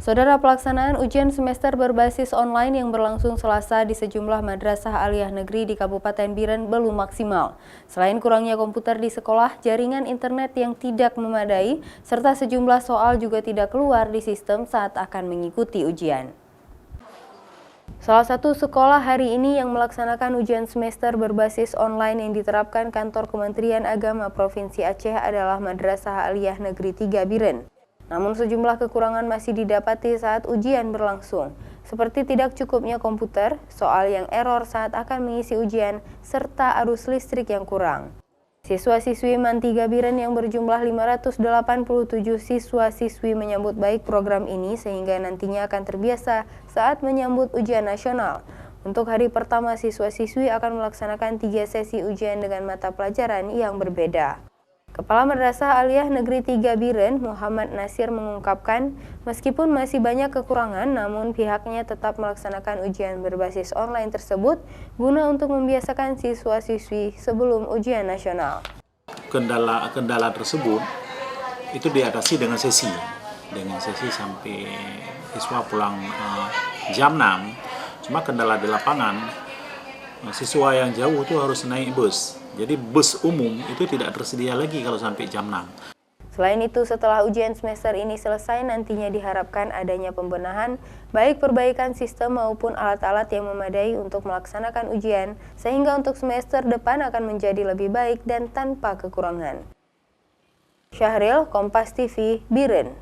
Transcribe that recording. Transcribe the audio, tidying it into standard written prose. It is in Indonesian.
Saudara, pelaksanaan ujian semester berbasis online yang berlangsung Selasa di sejumlah madrasah aliyah negeri di Kabupaten Biren belum maksimal. Selain kurangnya komputer di sekolah, jaringan internet yang tidak memadai, serta sejumlah soal juga tidak keluar di sistem saat akan mengikuti ujian. Salah satu sekolah hari ini yang melaksanakan ujian semester berbasis online yang diterapkan Kantor Kementerian Agama Provinsi Aceh adalah Madrasah Aliyah Negeri 3 Biren. Namun sejumlah kekurangan masih didapati saat ujian berlangsung, seperti tidak cukupnya komputer, soal yang error saat akan mengisi ujian, serta arus listrik yang kurang. Siswa-siswi MAN 3 Biren yang berjumlah 587 siswa-siswi menyambut baik program ini sehingga nantinya akan terbiasa saat menyambut ujian nasional. Untuk hari pertama, siswa-siswi akan melaksanakan 3 sesi ujian dengan mata pelajaran yang berbeda. Kepala Madrasah Aliyah Negeri 3 Biren, Muhammad Nasir mengungkapkan, meskipun masih banyak kekurangan, namun pihaknya tetap melaksanakan ujian berbasis online tersebut guna untuk membiasakan siswa-siswi sebelum ujian nasional. Kendala tersebut itu diatasi dengan sesi sampai siswa pulang jam 6. Cuma kendala di lapangan, siswa yang jauh itu harus naik bus. Jadi bus umum itu tidak tersedia lagi kalau sampai jam 6. Selain itu, setelah ujian semester ini selesai, nantinya diharapkan adanya pembenahan, baik perbaikan sistem maupun alat-alat yang memadai untuk melaksanakan ujian, sehingga untuk semester depan akan menjadi lebih baik dan tanpa kekurangan. Syahril, Kompas TV, Biren.